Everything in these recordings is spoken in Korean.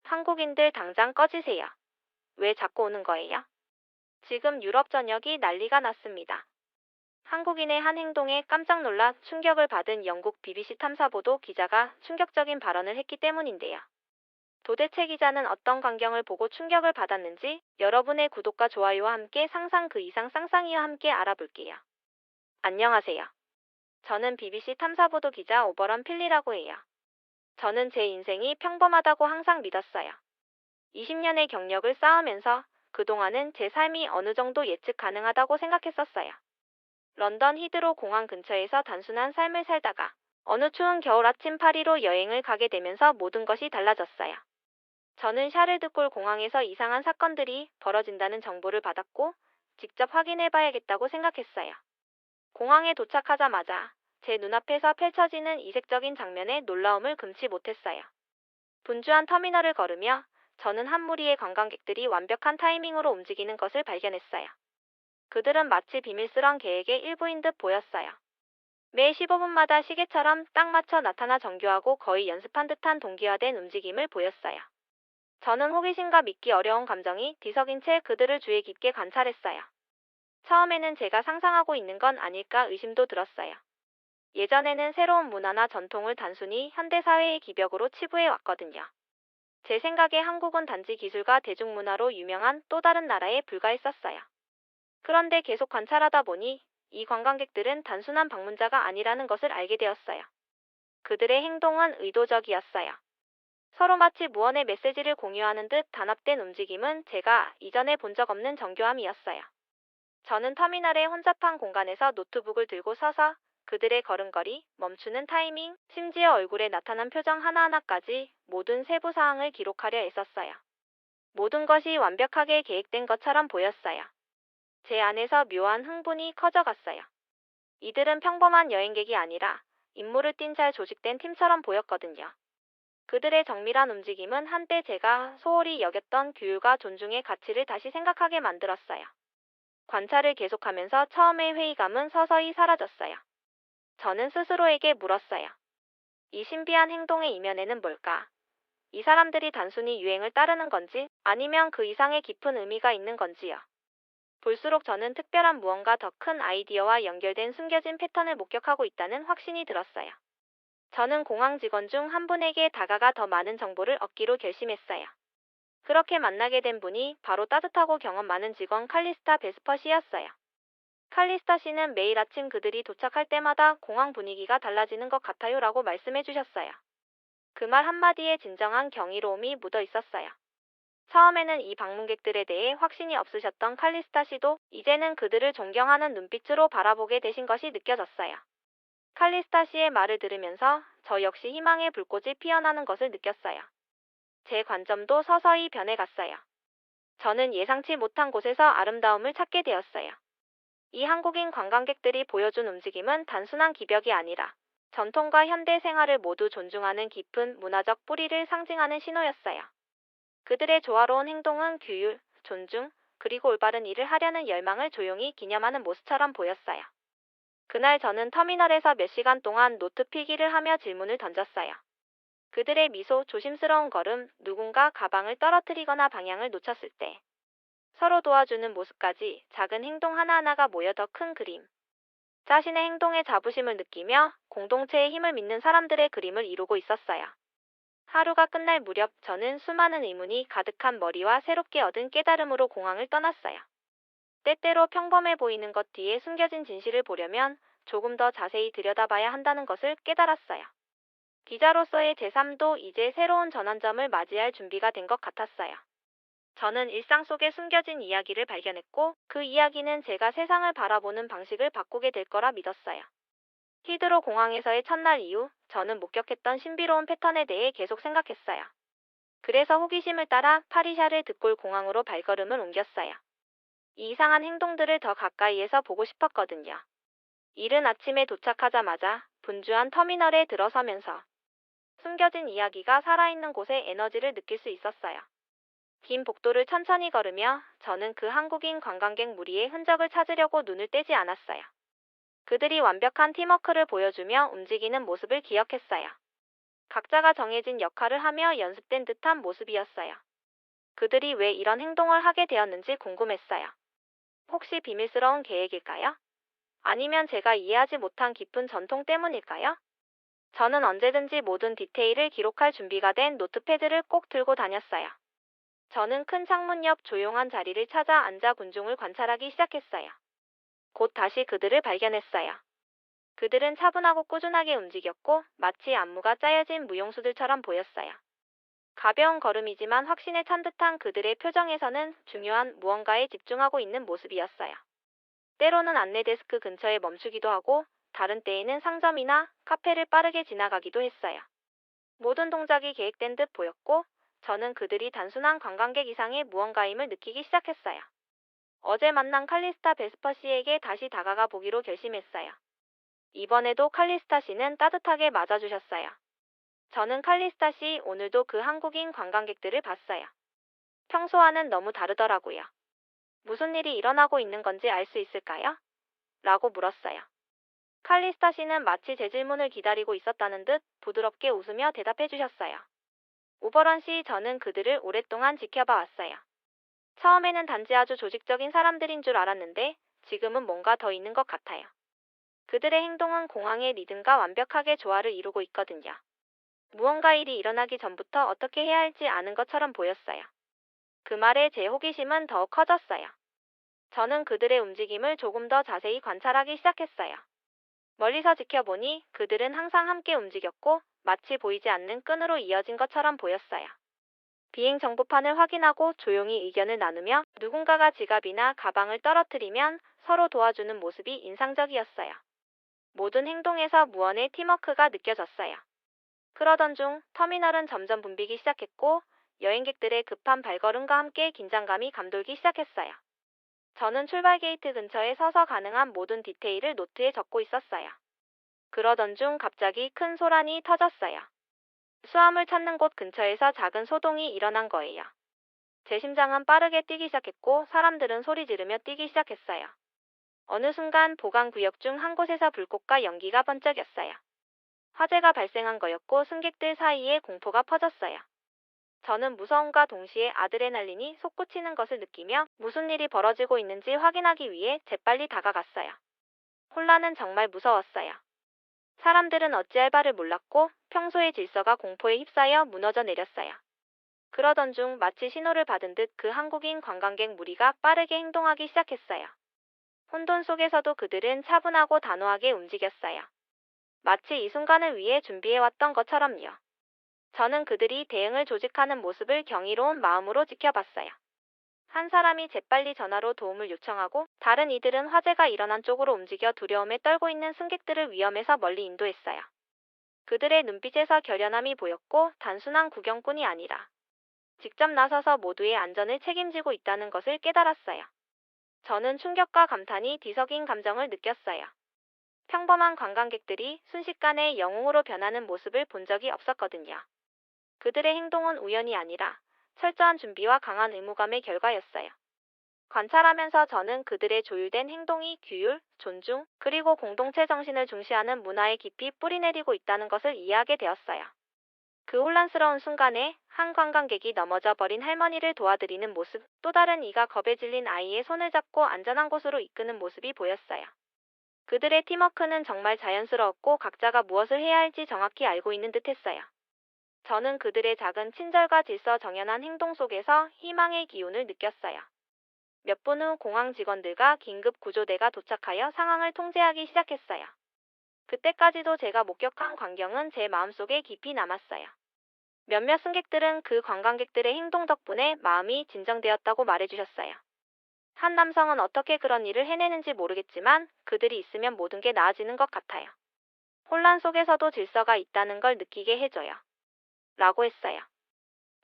한국인들 당장 꺼지세요. 왜 자꾸 오는 거예요? 지금 유럽 전역이 난리가 났습니다. 한국인의 한 행동에 깜짝 놀라 충격을 받은 영국 BBC 탐사보도 기자가 충격적인 발언을 했기 때문인데요. 도대체 기자는 어떤 광경을 보고 충격을 받았는지 여러분의 구독과 좋아요와 함께 상상 그 이상 쌍쌍이와 함께 알아볼게요. 안녕하세요. 저는 BBC 탐사보도 기자 오버런 필리라고 해요. 저는 제 인생이 평범하다고 항상 믿었어요. 20년의 경력을 쌓으면서 그동안은 제 삶이 어느 정도 예측 가능하다고 생각했었어요. 런던 히드로 공항 근처에서 단순한 삶을 살다가 어느 추운 겨울 아침 파리로 여행을 가게 되면서 모든 것이 달라졌어요. 저는 샤르드골 공항에서 이상한 사건들이 벌어진다는 정보를 받았고 직접 확인해봐야겠다고 생각했어요. 공항에 도착하자마자 제 눈앞에서 펼쳐지는 이색적인 장면에 놀라움을 금치 못했어요. 분주한 터미널을 걸으며 저는 한 무리의 관광객들이 완벽한 타이밍으로 움직이는 것을 발견했어요. 그들은 마치 비밀스런 계획의 일부인 듯 보였어요. 매 15분마다 시계처럼 딱 맞춰 나타나 정교하고 거의 연습한 듯한 동기화된 움직임을 보였어요. 저는 호기심과 믿기 어려운 감정이 뒤섞인 채 그들을 주의 깊게 관찰했어요. 처음에는 제가 상상하고 있는 건 아닐까 의심도 들었어요. 예전에는 새로운 문화나 전통을 단순히 현대사회의 기벽으로 치부해 왔거든요. 제 생각에 한국은 단지 기술과 대중문화로 유명한 또 다른 나라에 불과했었어요. 그런데 계속 관찰하다 보니 이 관광객들은 단순한 방문자가 아니라는 것을 알게 되었어요. 그들의 행동은 의도적이었어요. 서로 마치 무언의 메시지를 공유하는 듯 단합된 움직임은 제가 이전에 본 적 없는 정교함이었어요. 저는 터미널의 혼잡한 공간에서 노트북을 들고 서서 그들의 걸음걸이, 멈추는 타이밍, 심지어 얼굴에 나타난 표정 하나하나까지 모든 세부 사항을 기록하려 애썼어요. 모든 것이 완벽하게 계획된 것처럼 보였어요. 제 안에서 묘한 흥분이 커져갔어요. 이들은 평범한 여행객이 아니라 임무를 띈 잘 조직된 팀처럼 보였거든요. 그들의 정밀한 움직임은 한때 제가 소홀히 여겼던 규율과 존중의 가치를 다시 생각하게 만들었어요. 관찰을 계속하면서 처음의 회의감은 서서히 사라졌어요. 저는 스스로에게 물었어요. 이 신비한 행동의 이면에는 뭘까? 이 사람들이 단순히 유행을 따르는 건지 아니면 그 이상의 깊은 의미가 있는 건지요. 볼수록 저는 특별한 무언가 더 큰 아이디어와 연결된 숨겨진 패턴을 목격하고 있다는 확신이 들었어요. 저는 공항 직원 중 한 분에게 다가가 더 많은 정보를 얻기로 결심했어요. 그렇게 만나게 된 분이 바로 따뜻하고 경험 많은 직원 칼리스타 베스퍼 씨였어요. 칼리스타 씨는 매일 아침 그들이 도착할 때마다 공항 분위기가 달라지는 것 같아요 라고 말씀해 주셨어요. 그 말 한마디에 진정한 경이로움이 묻어 있었어요. 처음에는 이 방문객들에 대해 확신이 없으셨던 칼리스타 씨도 이제는 그들을 존경하는 눈빛으로 바라보게 되신 것이 느껴졌어요. 칼리스타 씨의 말을 들으면서 저 역시 희망의 불꽃이 피어나는 것을 느꼈어요. 제 관점도 서서히 변해갔어요. 저는 예상치 못한 곳에서 아름다움을 찾게 되었어요. 이 한국인 관광객들이 보여준 움직임은 단순한 기벽이 아니라 전통과 현대 생활을 모두 존중하는 깊은 문화적 뿌리를 상징하는 신호였어요. 그들의 조화로운 행동은 규율, 존중, 그리고 올바른 일을 하려는 열망을 조용히 기념하는 모습처럼 보였어요. 그날 저는 터미널에서 몇 시간 동안 노트 필기를 하며 질문을 던졌어요. 그들의 미소, 조심스러운 걸음, 누군가 가방을 떨어뜨리거나 방향을 놓쳤을 때 서로 도와주는 모습까지 작은 행동 하나하나가 모여 더 큰 그림. 자신의 행동에 자부심을 느끼며 공동체의 힘을 믿는 사람들의 그림을 이루고 있었어요. 하루가 끝날 무렵 저는 수많은 의문이 가득한 머리와 새롭게 얻은 깨달음으로 공항을 떠났어요. 때때로 평범해 보이는 것 뒤에 숨겨진 진실을 보려면 조금 더 자세히 들여다봐야 한다는 것을 깨달았어요. 기자로서의 제 삶도 이제 새로운 전환점을 맞이할 준비가 된 것 같았어요. 저는 일상 속에 숨겨진 이야기를 발견했고 그 이야기는 제가 세상을 바라보는 방식을 바꾸게 될 거라 믿었어요. 히드로 공항에서의 첫날 이후 저는 목격했던 신비로운 패턴에 대해 계속 생각했어요. 그래서 호기심을 따라 파리샤르 드골 공항으로 발걸음을 옮겼어요. 이 이상한 행동들을 더 가까이에서 보고 싶었거든요. 이른 아침에 도착하자마자 분주한 터미널에 들어서면서 숨겨진 이야기가 살아있는 곳에 에너지를 느낄 수 있었어요. 긴 복도를 천천히 걸으며 저는 그 한국인 관광객 무리의 흔적을 찾으려고 눈을 떼지 않았어요. 그들이 완벽한 팀워크를 보여주며 움직이는 모습을 기억했어요. 각자가 정해진 역할을 하며 연습된 듯한 모습이었어요. 그들이 왜 이런 행동을 하게 되었는지 궁금했어요. 혹시 비밀스러운 계획일까요? 아니면 제가 이해하지 못한 깊은 전통 때문일까요? 저는 언제든지 모든 디테일을 기록할 준비가 된 노트패드를 꼭 들고 다녔어요. 저는 큰 창문 옆 조용한 자리를 찾아 앉아 군중을 관찰하기 시작했어요. 곧 다시 그들을 발견했어요. 그들은 차분하고 꾸준하게 움직였고 마치 안무가 짜여진 무용수들처럼 보였어요. 가벼운 걸음이지만 확신에 찬 듯한 그들의 표정에서는 중요한 무언가에 집중하고 있는 모습이었어요. 때로는 안내 데스크 근처에 멈추기도 하고 다른 때에는 상점이나 카페를 빠르게 지나가기도 했어요. 모든 동작이 계획된 듯 보였고 저는 그들이 단순한 관광객 이상의 무언가임을 느끼기 시작했어요. 어제 만난 칼리스타 베스퍼 씨에게 다시 다가가 보기로 결심했어요. 이번에도 칼리스타 씨는 따뜻하게 맞아주셨어요. 저는 칼리스타 씨 오늘도 그 한국인 관광객들을 봤어요. 평소와는 너무 다르더라고요. 무슨 일이 일어나고 있는 건지 알 수 있을까요? 라고 물었어요. 칼리스타 씨는 마치 제 질문을 기다리고 있었다는 듯 부드럽게 웃으며 대답해 주셨어요. 오버런 씨, 저는 그들을 오랫동안 지켜봐 왔어요. 처음에는 단지 아주 조직적인 사람들인 줄 알았는데 지금은 뭔가 더 있는 것 같아요. 그들의 행동은 공항의 리듬과 완벽하게 조화를 이루고 있거든요. 무언가 일이 일어나기 전부터 어떻게 해야 할지 아는 것처럼 보였어요. 그 말에 제 호기심은 더욱 커졌어요. 저는 그들의 움직임을 조금 더 자세히 관찰하기 시작했어요. 멀리서 지켜보니 그들은 항상 함께 움직였고 마치 보이지 않는 끈으로 이어진 것처럼 보였어요. 비행 정보판을 확인하고 조용히 의견을 나누며 누군가가 지갑이나 가방을 떨어뜨리면 서로 도와주는 모습이 인상적이었어요. 모든 행동에서 무언의 팀워크가 느껴졌어요. 그러던 중 터미널은 점점 붐비기 시작했고 여행객들의 급한 발걸음과 함께 긴장감이 감돌기 시작했어요. 저는 출발 게이트 근처에 서서 가능한 모든 디테일을 노트에 적고 있었어요. 그러던 중 갑자기 큰 소란이 터졌어요. 수암을 찾는 곳 근처에서 작은 소동이 일어난 거예요. 제 심장은 빠르게 뛰기 시작했고 사람들은 소리 지르며 뛰기 시작했어요. 어느 순간 보관구역 중 한 곳에서 불꽃과 연기가 번쩍였어요. 화재가 발생한 거였고 승객들 사이에 공포가 퍼졌어요. 저는 무서움과 동시에 아드레날린이 솟구치는 것을 느끼며 무슨 일이 벌어지고 있는지 확인하기 위해 재빨리 다가갔어요. 혼란은 정말 무서웠어요. 사람들은 어찌할 바를 몰랐고 평소의 질서가 공포에 휩싸여 무너져 내렸어요. 그러던 중 마치 신호를 받은 듯 그 한국인 관광객 무리가 빠르게 행동하기 시작했어요. 혼돈 속에서도 그들은 차분하고 단호하게 움직였어요. 마치 이 순간을 위해 준비해왔던 것처럼요. 저는 그들이 대응을 조직하는 모습을 경이로운 마음으로 지켜봤어요. 한 사람이 재빨리 전화로 도움을 요청하고 다른 이들은 화재가 일어난 쪽으로 움직여 두려움에 떨고 있는 승객들을 위험에서 멀리 인도했어요. 그들의 눈빛에서 결연함이 보였고 단순한 구경꾼이 아니라 직접 나서서 모두의 안전을 책임지고 있다는 것을 깨달았어요. 저는 충격과 감탄이 뒤섞인 감정을 느꼈어요. 평범한 관광객들이 순식간에 영웅으로 변하는 모습을 본 적이 없었거든요. 그들의 행동은 우연이 아니라 철저한 준비와 강한 의무감의 결과였어요. 관찰하면서 저는 그들의 조율된 행동이 규율, 존중, 그리고 공동체 정신을 중시하는 문화에 깊이 뿌리내리고 있다는 것을 이해하게 되었어요. 그 혼란스러운 순간에 한 관광객이 넘어져 버린 할머니를 도와드리는 모습, 또 다른 이가 겁에 질린 아이의 손을 잡고 안전한 곳으로 이끄는 모습이 보였어요. 그들의 팀워크는 정말 자연스러웠고 각자가 무엇을 해야 할지 정확히 알고 있는 듯했어요. 저는 그들의 작은 친절과 질서 정연한 행동 속에서 희망의 기운을 느꼈어요. 몇 분 후 공항 직원들과 긴급 구조대가 도착하여 상황을 통제하기 시작했어요. 그때까지도 제가 목격한 광경은 제 마음속에 깊이 남았어요. 몇몇 승객들은 그 관광객들의 행동 덕분에 마음이 진정되었다고 말해주셨어요. 한 남성은 어떻게 그런 일을 해내는지 모르겠지만 그들이 있으면 모든 게 나아지는 것 같아요. 혼란 속에서도 질서가 있다는 걸 느끼게 해줘요. 라고 했어요.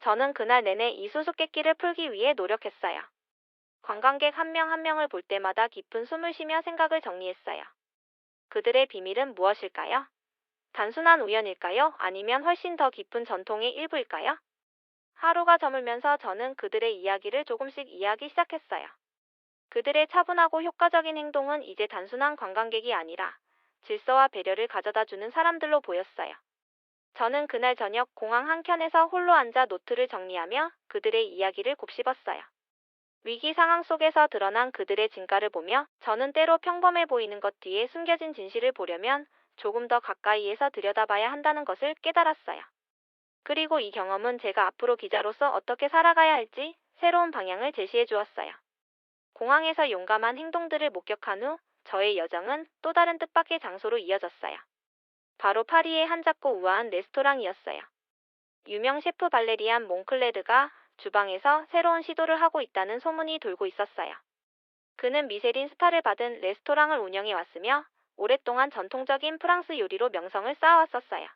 저는 그날 내내 이 수수께끼를 풀기 위해 노력했어요. 관광객 한 명 한 명을 볼 때마다 깊은 숨을 쉬며 생각을 정리했어요. 그들의 비밀은 무엇일까요? 단순한 우연일까요? 아니면 훨씬 더 깊은 전통의 일부일까요? 하루가 저물면서 저는 그들의 이야기를 조금씩 이해하기 시작했어요. 그들의 차분하고 효과적인 행동은 이제 단순한 관광객이 아니라 질서와 배려를 가져다 주는 사람들로 보였어요. 저는 그날 저녁 공항 한켠에서 홀로 앉아 노트를 정리하며 그들의 이야기를 곱씹었어요. 위기 상황 속에서 드러난 그들의 진가를 보며 저는 때로 평범해 보이는 것 뒤에 숨겨진 진실을 보려면 조금 더 가까이에서 들여다봐야 한다는 것을 깨달았어요. 그리고 이 경험은 제가 앞으로 기자로서 어떻게 살아가야 할지 새로운 방향을 제시해 주었어요. 공항에서 용감한 행동들을 목격한 후 저의 여정은 또 다른 뜻밖의 장소로 이어졌어요. 바로 파리의 한 작고 우아한 레스토랑이었어요. 유명 셰프 발레리안 몽클레르가 주방에서 새로운 시도를 하고 있다는 소문이 돌고 있었어요. 그는 미쉐린 스타를 받은 레스토랑을 운영해 왔으며 오랫동안 전통적인 프랑스 요리로 명성을 쌓아왔었어요.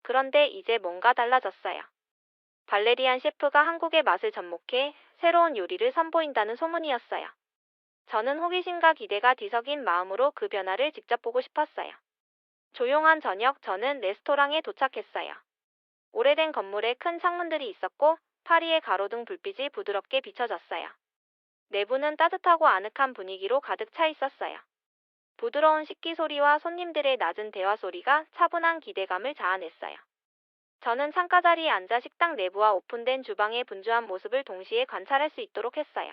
그런데 이제 뭔가 달라졌어요. 발레리안 셰프가 한국의 맛을 접목해 새로운 요리를 선보인다는 소문이었어요. 저는 호기심과 기대가 뒤섞인 마음으로 그 변화를 직접 보고 싶었어요. 조용한 저녁, 저는 레스토랑에 도착했어요. 오래된 건물에 큰 창문들이 있었고 파리의 가로등 불빛이 부드럽게 비춰졌어요. 내부는 따뜻하고 아늑한 분위기로 가득 차 있었어요. 부드러운 식기 소리와 손님들의 낮은 대화 소리가 차분한 기대감을 자아냈어요. 저는 창가 자리에 앉아 식당 내부와 오픈된 주방의 분주한 모습을 동시에 관찰할 수 있도록 했어요.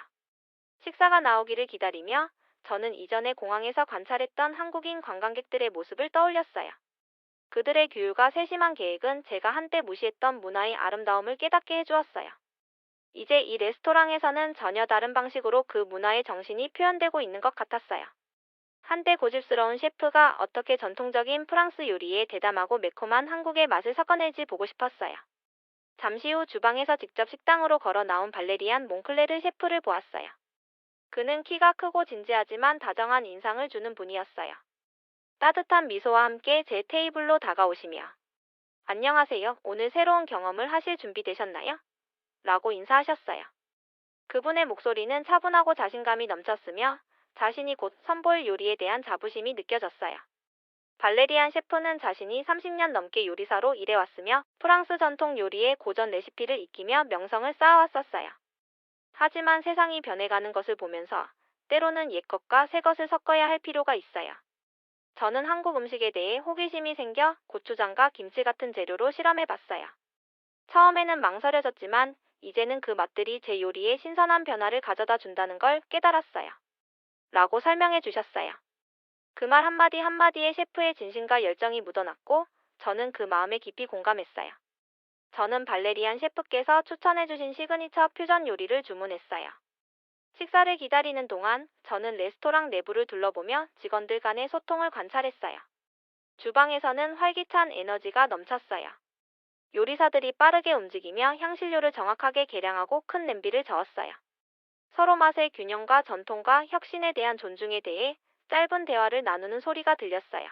식사가 나오기를 기다리며 저는 이전에 공항에서 관찰했던 한국인 관광객들의 모습을 떠올렸어요. 그들의 규율과 세심한 계획은 제가 한때 무시했던 문화의 아름다움을 깨닫게 해주었어요. 이제 이 레스토랑에서는 전혀 다른 방식으로 그 문화의 정신이 표현되고 있는 것 같았어요. 한때 고집스러운 셰프가 어떻게 전통적인 프랑스 요리에 대담하고 매콤한 한국의 맛을 섞어낼지 보고 싶었어요. 잠시 후 주방에서 직접 식당으로 걸어 나온 발레리안 몽클레르 셰프를 보았어요. 그는 키가 크고 진지하지만 다정한 인상을 주는 분이었어요. 따뜻한 미소와 함께 제 테이블로 다가오시며 안녕하세요. 오늘 새로운 경험을 하실 준비 되셨나요? 라고 인사하셨어요. 그분의 목소리는 차분하고 자신감이 넘쳤으며 자신이 곧 선보일 요리에 대한 자부심이 느껴졌어요. 발레리안 셰프는 자신이 30년 넘게 요리사로 일해왔으며 프랑스 전통 요리의 고전 레시피를 익히며 명성을 쌓아왔었어요. 하지만 세상이 변해가는 것을 보면서 때로는 옛것과 새것을 섞어야 할 필요가 있어요. 저는 한국 음식에 대해 호기심이 생겨 고추장과 김치 같은 재료로 실험해봤어요. 처음에는 망설여졌지만 이제는 그 맛들이 제 요리에 신선한 변화를 가져다 준다는 걸 깨달았어요. 라고 설명해 주셨어요. 그 말 한마디 한마디에 셰프의 진심과 열정이 묻어났고 저는 그 마음에 깊이 공감했어요. 저는 발레리안 셰프께서 추천해 주신 시그니처 퓨전 요리를 주문했어요. 식사를 기다리는 동안 저는 레스토랑 내부를 둘러보며 직원들 간의 소통을 관찰했어요. 주방에서는 활기찬 에너지가 넘쳤어요. 요리사들이 빠르게 움직이며 향신료를 정확하게 계량하고 큰 냄비를 저었어요. 서로 맛의 균형과 전통과 혁신에 대한 존중에 대해 짧은 대화를 나누는 소리가 들렸어요.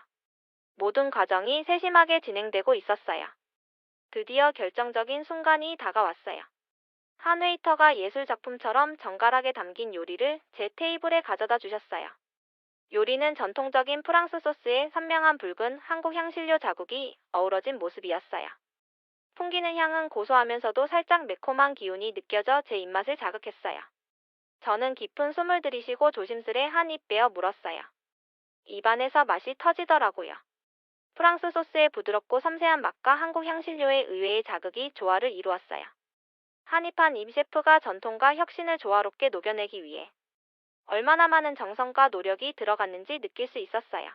모든 과정이 세심하게 진행되고 있었어요. 드디어 결정적인 순간이 다가왔어요. 한 웨이터가 예술 작품처럼 정갈하게 담긴 요리를 제 테이블에 가져다 주셨어요. 요리는 전통적인 프랑스 소스에 선명한 붉은 한국 향신료 자국이 어우러진 모습이었어요. 풍기는 향은 고소하면서도 살짝 매콤한 기운이 느껴져 제 입맛을 자극했어요. 저는 깊은 숨을 들이쉬고 조심스레 한 입 베어 물었어요. 입안에서 맛이 터지더라고요. 프랑스 소스의 부드럽고 섬세한 맛과 한국 향신료의 의외의 자극이 조화를 이루었어요. 한입 한 입 셰프가 전통과 혁신을 조화롭게 녹여내기 위해 얼마나 많은 정성과 노력이 들어갔는지 느낄 수 있었어요.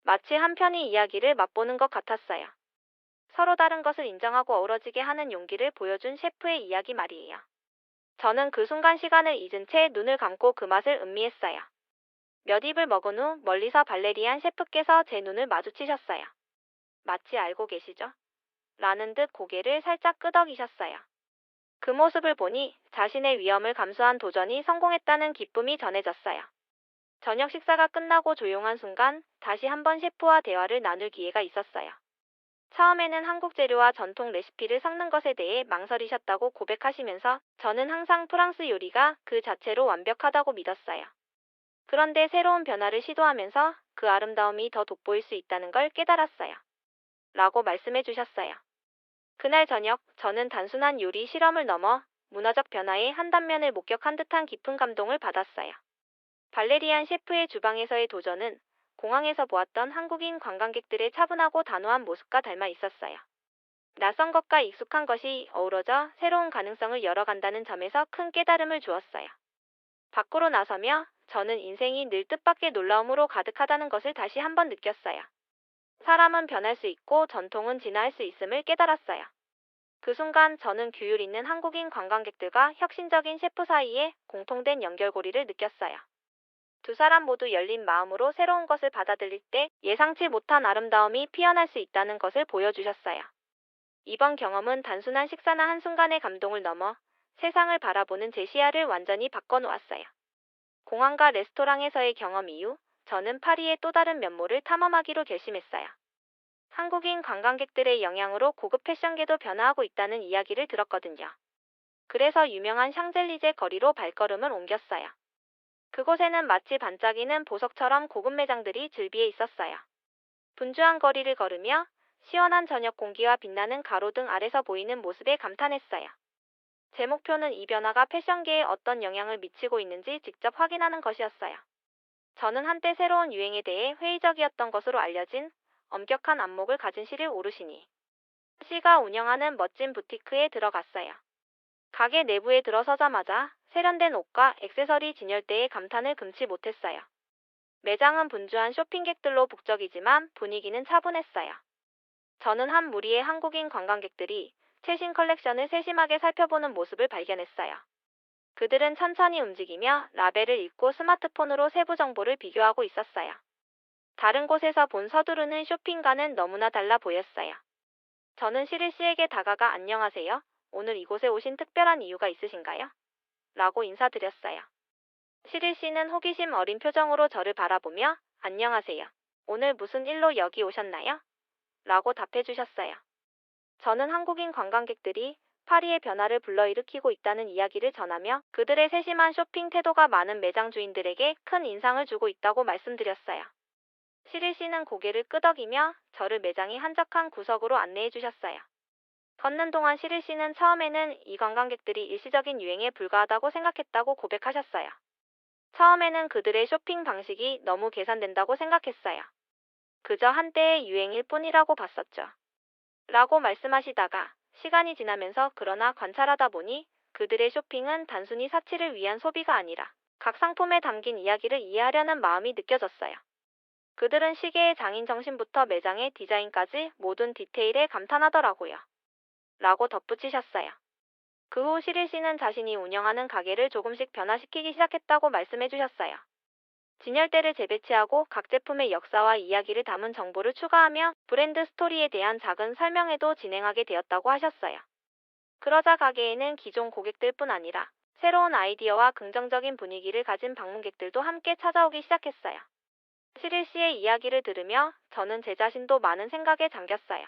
마치 한 편의 이야기를 맛보는 것 같았어요. 서로 다른 것을 인정하고 어우러지게 하는 용기를 보여준 셰프의 이야기 말이에요. 저는 그 순간 시간을 잊은 채 눈을 감고 그 맛을 음미했어요. 몇 입을 먹은 후 멀리서 발레리안 셰프께서 제 눈을 마주치셨어요. 마치 알고 계시죠? 라는 듯 고개를 살짝 끄덕이셨어요. 그 모습을 보니 자신의 위험을 감수한 도전이 성공했다는 기쁨이 전해졌어요. 저녁 식사가 끝나고 조용한 순간 다시 한번 셰프와 대화를 나눌 기회가 있었어요. 처음에는 한국 재료와 전통 레시피를 섞는 것에 대해 망설이셨다고 고백하시면서 저는 항상 프랑스 요리가 그 자체로 완벽하다고 믿었어요. 그런데 새로운 변화를 시도하면서 그 아름다움이 더 돋보일 수 있다는 걸 깨달았어요. 라고 말씀해 주셨어요. 그날 저녁 저는 단순한 요리 실험을 넘어 문화적 변화의 한 단면을 목격한 듯한 깊은 감동을 받았어요. 발레리안 셰프의 주방에서의 도전은 공항에서 보았던 한국인 관광객들의 차분하고 단호한 모습과 닮아 있었어요. 낯선 것과 익숙한 것이 어우러져 새로운 가능성을 열어간다는 점에서 큰 깨달음을 주었어요. 밖으로 나서며 저는 인생이 늘 뜻밖의 놀라움으로 가득하다는 것을 다시 한번 느꼈어요. 사람은 변할 수 있고 전통은 진화할 수 있음을 깨달았어요. 그 순간 저는 규율 있는 한국인 관광객들과 혁신적인 셰프 사이에 공통된 연결고리를 느꼈어요. 두 사람 모두 열린 마음으로 새로운 것을 받아들일 때 예상치 못한 아름다움이 피어날 수 있다는 것을 보여주셨어요. 이번 경험은 단순한 식사나 한순간의 감동을 넘어 세상을 바라보는 제 시야를 완전히 바꿔놓았어요. 공항과 레스토랑에서의 경험 이후 저는 파리의 또 다른 면모를 탐험하기로 결심했어요. 한국인 관광객들의 영향으로 고급 패션계도 변화하고 있다는 이야기를 들었거든요. 그래서 유명한 샹젤리제 거리로 발걸음을 옮겼어요. 그곳에는 마치 반짝이는 보석처럼 고급 매장들이 즐비해 있었어요. 분주한 거리를 걸으며 시원한 저녁 공기와 빛나는 가로등 아래서 보이는 모습에 감탄했어요. 제 목표는 이 변화가 패션계에 어떤 영향을 미치고 있는지 직접 확인하는 것이었어요. 저는 한때 새로운 유행에 대해 회의적이었던 것으로 알려진 엄격한 안목을 가진 시를 오르시니 씨가 운영하는 멋진 부티크에 들어갔어요. 가게 내부에 들어서자마자 세련된 옷과 액세서리 진열대에 감탄을 금치 못했어요. 매장은 분주한 쇼핑객들로 북적이지만 분위기는 차분했어요. 저는 한 무리의 한국인 관광객들이 최신 컬렉션을 세심하게 살펴보는 모습을 발견했어요. 그들은 천천히 움직이며 라벨을 읽고 스마트폰으로 세부 정보를 비교하고 있었어요. 다른 곳에서 본 서두르는 쇼핑과는 너무나 달라 보였어요. 저는 시릴 씨에게 다가가 안녕하세요. 오늘 이곳에 오신 특별한 이유가 있으신가요? 라고 인사드렸어요. 시릴 씨는 호기심 어린 표정으로 저를 바라보며 안녕하세요. 오늘 무슨 일로 여기 오셨나요? 라고 답해 주셨어요. 저는 한국인 관광객들이 파리의 변화를 불러일으키고 있다는 이야기를 전하며 그들의 세심한 쇼핑 태도가 많은 매장 주인들에게 큰 인상을 주고 있다고 말씀드렸어요. 시릴 씨는 고개를 끄덕이며 저를 매장의 한적한 구석으로 안내해 주셨어요. 걷는 동안 시릴 씨는 처음에는 이 관광객들이 일시적인 유행에 불과하다고 생각했다고 고백하셨어요. 처음에는 그들의 쇼핑 방식이 너무 계산된다고 생각했어요. 그저 한때의 유행일 뿐이라고 봤었죠. 라고 말씀하시다가 시간이 지나면서 그러나 관찰하다 보니 그들의 쇼핑은 단순히 사치를 위한 소비가 아니라 각 상품에 담긴 이야기를 이해하려는 마음이 느껴졌어요. 그들은 시계의 장인 정신부터 매장의 디자인까지 모든 디테일에 감탄하더라고요. 라고 덧붙이셨어요. 그 후 시릴 씨는 자신이 운영하는 가게를 조금씩 변화시키기 시작했다고 말씀해 주셨어요. 진열대를 재배치하고 각 제품의 역사와 이야기를 담은 정보를 추가하며 브랜드 스토리에 대한 작은 설명회도 진행하게 되었다고 하셨어요. 그러자 가게에는 기존 고객들뿐 아니라 새로운 아이디어와 긍정적인 분위기를 가진 방문객들도 함께 찾아오기 시작했어요. 시릴 씨의 이야기를 들으며 저는 제 자신도 많은 생각에 잠겼어요.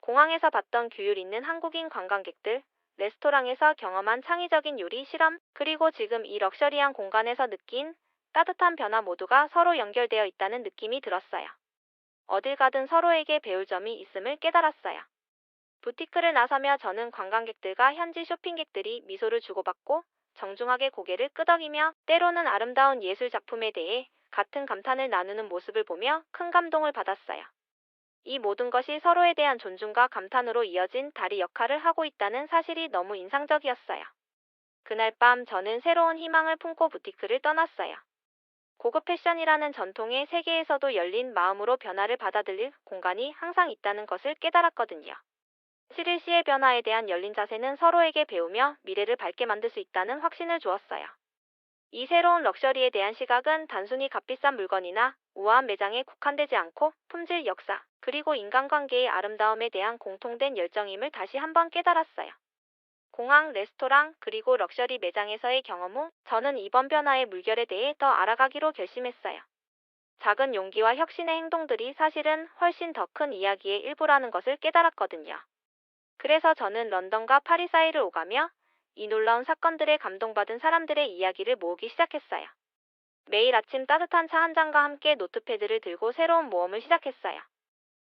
공항에서 봤던 규율 있는 한국인 관광객들, 레스토랑에서 경험한 창의적인 요리 실험, 그리고 지금 이 럭셔리한 공간에서 느낀 따뜻한 변화 모두가 서로 연결되어 있다는 느낌이 들었어요. 어딜 가든 서로에게 배울 점이 있음을 깨달았어요. 부티크를 나서며 저는 관광객들과 현지 쇼핑객들이 미소를 주고받고 정중하게 고개를 끄덕이며 때로는 아름다운 예술 작품에 대해 같은 감탄을 나누는 모습을 보며 큰 감동을 받았어요. 이 모든 것이 서로에 대한 존중과 감탄으로 이어진 다리 역할을 하고 있다는 사실이 너무 인상적이었어요. 그날 밤 저는 새로운 희망을 품고 부티크를 떠났어요. 고급 패션이라는 전통의 세계에서도 열린 마음으로 변화를 받아들일 공간이 항상 있다는 것을 깨달았거든요. 시릴 씨의 변화에 대한 열린 자세는 서로에게 배우며 미래를 밝게 만들 수 있다는 확신을 주었어요. 이 새로운 럭셔리에 대한 시각은 단순히 값비싼 물건이나 우아한 매장에 국한되지 않고 품질, 역사, 그리고 인간관계의 아름다움에 대한 공통된 열정임을 다시 한번 깨달았어요. 공항, 레스토랑, 그리고 럭셔리 매장에서의 경험 후 저는 이번 변화의 물결에 대해 더 알아가기로 결심했어요. 작은 용기와 혁신의 행동들이 사실은 훨씬 더 큰 이야기의 일부라는 것을 깨달았거든요. 그래서 저는 런던과 파리 사이를 오가며 이 놀라운 사건들에 감동받은 사람들의 이야기를 모으기 시작했어요. 매일 아침 따뜻한 차 한 잔과 함께 노트패드를 들고 새로운 모험을 시작했어요.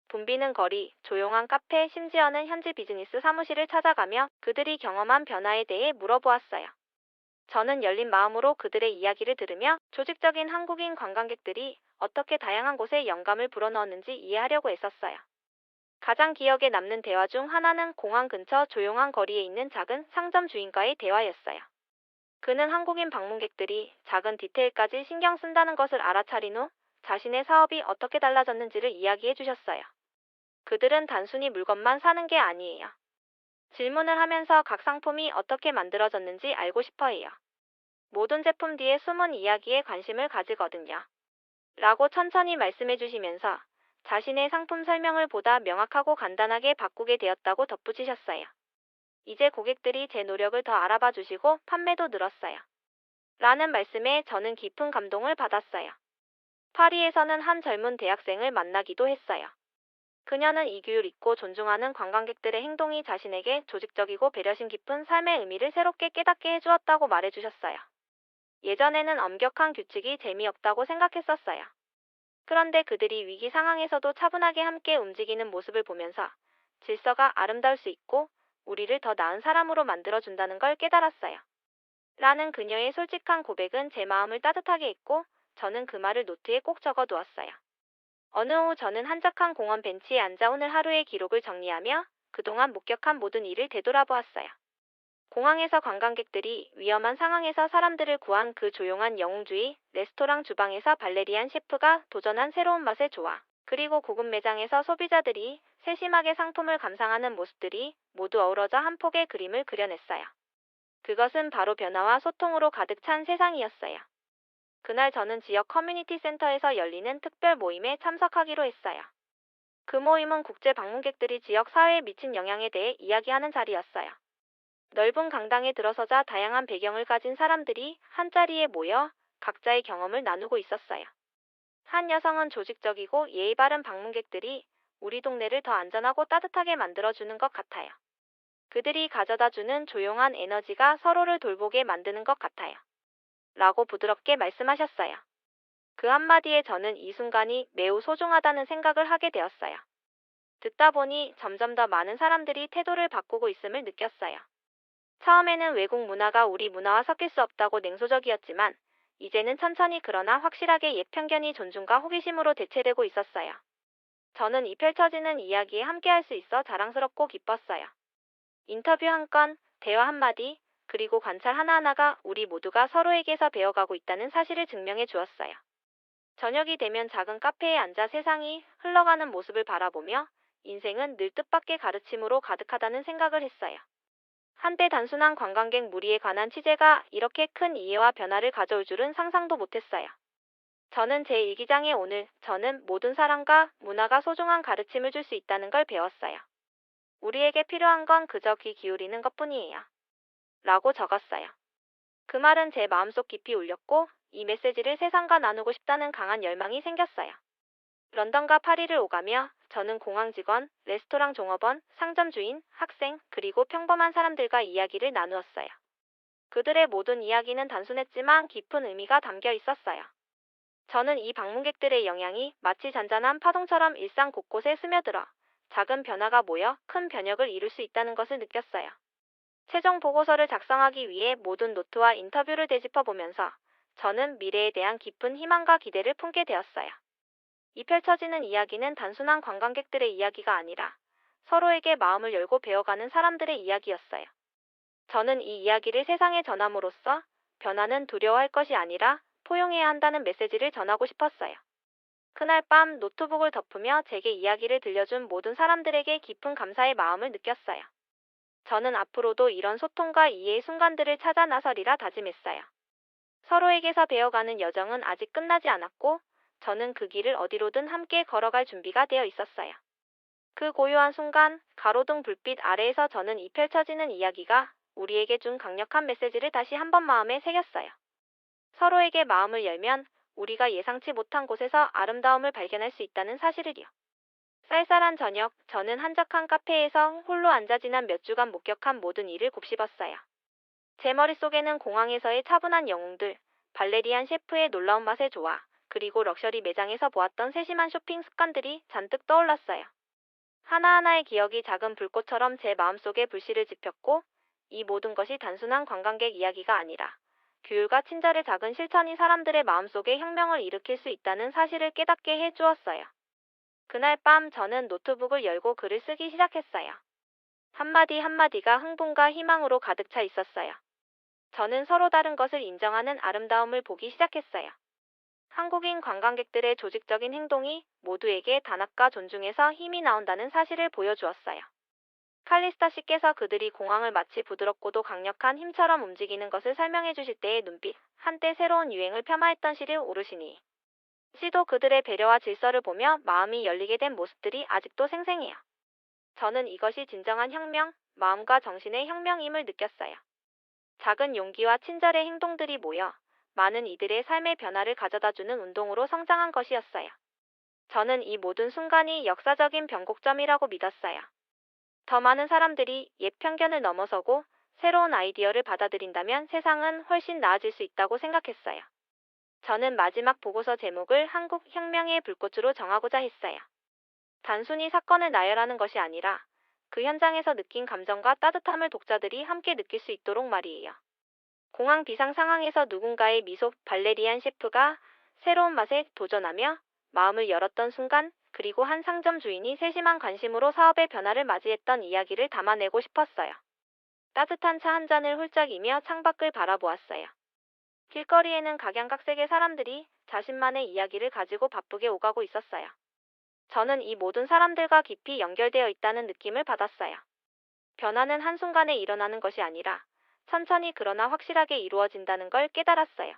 붐비는 거리, 조용한 카페, 심지어는 현지 비즈니스 사무실을 찾아가며 그들이 경험한 변화에 대해 물어보았어요. 저는 열린 마음으로 그들의 이야기를 들으며 조직적인 한국인 관광객들이 어떻게 다양한 곳에 영감을 불어넣었는지 이해하려고 애썼어요. 가장 기억에 남는 대화 중 하나는 공항 근처 조용한 거리에 있는 작은 상점 주인과의 대화였어요. 그는 한국인 방문객들이 작은 디테일까지 신경 쓴다는 것을 알아차린 후 자신의 사업이 어떻게 달라졌는지를 이야기해 주셨어요. 그들은 단순히 물건만 사는 게 아니에요. 질문을 하면서 각 상품이 어떻게 만들어졌는지 알고 싶어 해요. 모든 제품 뒤에 숨은 이야기에 관심을 가지거든요. 라고 천천히 말씀해 주시면서 자신의 상품 설명을 보다 명확하고 간단하게 바꾸게 되었다고 덧붙이셨어요. 이제 고객들이 제 노력을 더 알아봐 주시고 판매도 늘었어요. 라는 말씀에 저는 깊은 감동을 받았어요. 파리에서는 한 젊은 대학생을 만나기도 했어요. 그녀는 이규율 있고 존중하는 관광객들의 행동이 자신에게 조직적이고 배려심 깊은 삶의 의미를 새롭게 깨닫게 해주었다고 말해주셨어요. 예전에는 엄격한 규칙이 재미없다고 생각했었어요. 그런데 그들이 위기 상황에서도 차분하게 함께 움직이는 모습을 보면서 질서가 아름다울 수 있고 우리를 더 나은 사람으로 만들어준다는 걸 깨달았어요. 라는 그녀의 솔직한 고백은 제 마음을 따뜻하게 했고 저는 그 말을 노트에 꼭 적어두었어요. 어느 오후 저는 한적한 공원 벤치에 앉아 오늘 하루의 기록을 정리하며 그동안 목격한 모든 일을 되돌아보았어요. 공항에서 관광객들이 위험한 상황에서 사람들을 구한 그 조용한 영웅주의, 레스토랑 주방에서 발레리안 셰프가 도전한 새로운 맛의 조화, 그리고 고급 매장에서 소비자들이 세심하게 상품을 감상하는 모습들이 모두 어우러져 한 폭의 그림을 그려냈어요. 그것은 바로 변화와 소통으로 가득 찬 세상이었어요. 그날 저는 지역 커뮤니티 센터에서 열리는 특별 모임에 참석하기로 했어요. 그 모임은 국제 방문객들이 지역 사회에 미친 영향에 대해 이야기하는 자리였어요. 넓은 강당에 들어서자 다양한 배경을 가진 사람들이 한자리에 모여 각자의 경험을 나누고 있었어요. 한 여성은 조직적이고 예의 바른 방문객들이 우리 동네를 더 안전하고 따뜻하게 만들어주는 것 같아요. 그들이 가져다주는 조용한 에너지가 서로를 돌보게 만드는 것 같아요. 라고 부드럽게 말씀하셨어요. 그 한마디에 저는 이 순간이 매우 소중하다는 생각을 하게 되었어요. 듣다 보니 점점 더 많은 사람들이 태도를 바꾸고 있음을 느꼈어요. 처음에는 외국 문화가 우리 문화와 섞일 수 없다고 냉소적이었지만 이제는 천천히 그러나 확실하게 옛 편견이 존중과 호기심으로 대체되고 있었어요. 저는 이 펼쳐지는 이야기에 함께할 수 있어 자랑스럽고 기뻤어요. 인터뷰 한 건, 대화 한마디, 그리고 관찰 하나하나가 우리 모두가 서로에게서 배워가고 있다는 사실을 증명해 주었어요. 저녁이 되면 작은 카페에 앉아 세상이 흘러가는 모습을 바라보며 인생은 늘 뜻밖의 가르침으로 가득하다는 생각을 했어요. 한때 단순한 관광객 무리에 관한 취재가 이렇게 큰 이해와 변화를 가져올 줄은 상상도 못했어요. 저는 제 일기장에 오늘 저는 모든 사람과 문화가 소중한 가르침을 줄 수 있다는 걸 배웠어요. 우리에게 필요한 건 그저 귀 기울이는 것뿐이에요. 라고 적었어요. 그 말은 제 마음속 깊이 울렸고 이 메시지를 세상과 나누고 싶다는 강한 열망이 생겼어요. 런던과 파리를 오가며 저는 공항 직원, 레스토랑 종업원, 상점 주인, 학생, 그리고 평범한 사람들과 이야기를 나누었어요. 그들의 모든 이야기는 단순했지만 깊은 의미가 담겨 있었어요. 저는 이 방문객들의 영향이 마치 잔잔한 파동처럼 일상 곳곳에 스며들어 작은 변화가 모여 큰 변혁을 이룰 수 있다는 것을 느꼈어요. 최종 보고서를 작성하기 위해 모든 노트와 인터뷰를 되짚어 보면서 저는 미래에 대한 깊은 희망과 기대를 품게 되었어요. 이 펼쳐지는 이야기는 단순한 관광객들의 이야기가 아니라 서로에게 마음을 열고 배워가는 사람들의 이야기였어요. 저는 이 이야기를 세상에 전함으로써 변화는 두려워할 것이 아니라 포용해야 한다는 메시지를 전하고 싶었어요. 그날 밤 노트북을 덮으며 제게 이야기를 들려준 모든 사람들에게 깊은 감사의 마음을 느꼈어요. 저는 앞으로도 이런 소통과 이해의 순간들을 찾아 나서리라 다짐했어요. 서로에게서 배워가는 여정은 아직 끝나지 않았고 저는 그 길을 어디로든 함께 걸어갈 준비가 되어 있었어요. 그 고요한 순간, 가로등 불빛 아래에서 저는 이 펼쳐지는 이야기가 우리에게 준 강력한 메시지를 다시 한번 마음에 새겼어요. 서로에게 마음을 열면 우리가 예상치 못한 곳에서 아름다움을 발견할 수 있다는 사실을요. 쌀쌀한 저녁, 저는 한적한 카페에서 홀로 앉아 지난 몇 주간 목격한 모든 일을 곱씹었어요. 제 머릿속에는 공항에서의 차분한 영웅들, 발레리안 셰프의 놀라운 맛의 조화, 그리고 럭셔리 매장에서 보았던 세심한 쇼핑 습관들이 잔뜩 떠올랐어요. 하나하나의 기억이 작은 불꽃처럼 제 마음속에 불씨를 지폈고 이 모든 것이 단순한 관광객 이야기가 아니라 규율과 친절의 작은 실천이 사람들의 마음속에 혁명을 일으킬 수 있다는 사실을 깨닫게 해주었어요. 그날 밤 저는 노트북을 열고 글을 쓰기 시작했어요. 한마디 한마디가 흥분과 희망으로 가득 차 있었어요. 저는 서로 다른 것을 인정하는 아름다움을 보기 시작했어요. 한국인 관광객들의 조직적인 행동이 모두에게 단합과 존중에서 힘이 나온다는 사실을 보여주었어요. 칼리스타 씨께서 그들이 공항을 마치 부드럽고도 강력한 힘처럼 움직이는 것을 설명해 주실 때의 눈빛, 한때 새로운 유행을 폄하했던 시를 오르시니 씨도 그들의 배려와 질서를 보며 마음이 열리게 된 모습들이 아직도 생생해요. 저는 이것이 진정한 혁명, 마음과 정신의 혁명임을 느꼈어요. 작은 용기와 친절의 행동들이 모여 많은 이들의 삶의 변화를 가져다주는 운동으로 성장한 것이었어요. 저는 이 모든 순간이 역사적인 변곡점이라고 믿었어요. 더 많은 사람들이 옛 편견을 넘어서고 새로운 아이디어를 받아들인다면 세상은 훨씬 나아질 수 있다고 생각했어요. 저는 마지막 보고서 제목을 한국 혁명의 불꽃으로 정하고자 했어요. 단순히 사건을 나열하는 것이 아니라 그 현장에서 느낀 감정과 따뜻함을 독자들이 함께 느낄 수 있도록 말이에요. 공항 비상 상황에서 누군가의 미소 발레리안 셰프가 새로운 맛에 도전하며 마음을 열었던 순간, 그리고 한 상점 주인이 세심한 관심으로 사업의 변화를 맞이했던 이야기를 담아내고 싶었어요. 따뜻한 차 한 잔을 훌쩍이며 창밖을 바라보았어요. 길거리에는 각양각색의 사람들이 자신만의 이야기를 가지고 바쁘게 오가고 있었어요. 저는 이 모든 사람들과 깊이 연결되어 있다는 느낌을 받았어요. 변화는 한순간에 일어나는 것이 아니라 천천히 그러나 확실하게 이루어진다는 걸 깨달았어요.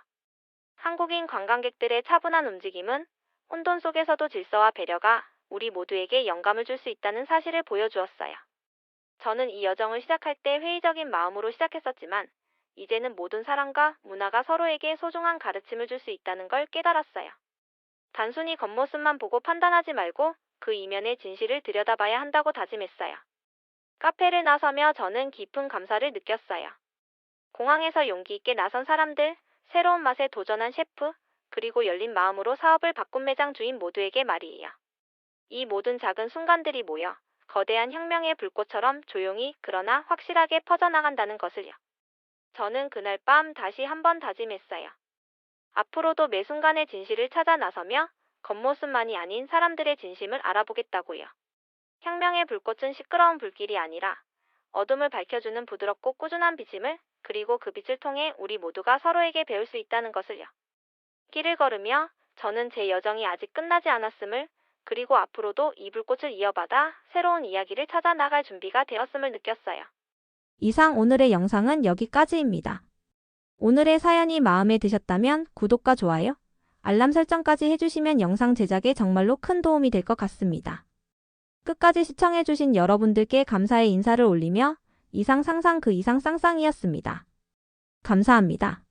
한국인 관광객들의 차분한 움직임은 혼돈 속에서도 질서와 배려가 우리 모두에게 영감을 줄 수 있다는 사실을 보여주었어요. 저는 이 여정을 시작할 때 회의적인 마음으로 시작했었지만 이제는 모든 사람과 문화가 서로에게 소중한 가르침을 줄 수 있다는 걸 깨달았어요. 단순히 겉모습만 보고 판단하지 말고 그 이면의 진실을 들여다봐야 한다고 다짐했어요. 카페를 나서며 저는 깊은 감사를 느꼈어요. 공항에서 용기 있게 나선 사람들, 새로운 맛에 도전한 셰프, 그리고 열린 마음으로 사업을 바꾼 매장 주인 모두에게 말이에요. 이 모든 작은 순간들이 모여 거대한 혁명의 불꽃처럼 조용히 그러나 확실하게 퍼져나간다는 것을요. 저는 그날 밤 다시 한번 다짐했어요. 앞으로도 매 순간의 진실을 찾아 나서며 겉모습만이 아닌 사람들의 진심을 알아보겠다고요. 혁명의 불꽃은 시끄러운 불길이 아니라 어둠을 밝혀주는 부드럽고 꾸준한 빛임을, 그리고 그 빛을 통해 우리 모두가 서로에게 배울 수 있다는 것을요. 길을 걸으며 저는 제 여정이 아직 끝나지 않았음을, 그리고 앞으로도 이 불꽃을 이어받아 새로운 이야기를 찾아 나갈 준비가 되었음을 느꼈어요. 이상 오늘의 영상은 여기까지입니다. 오늘의 사연이 마음에 드셨다면 구독과 좋아요, 알람 설정까지 해주시면 영상 제작에 정말로 큰 도움이 될 것 같습니다. 끝까지 시청해주신 여러분들께 감사의 인사를 올리며 이상 상상 그 이상 쌍쌍이었습니다. 감사합니다.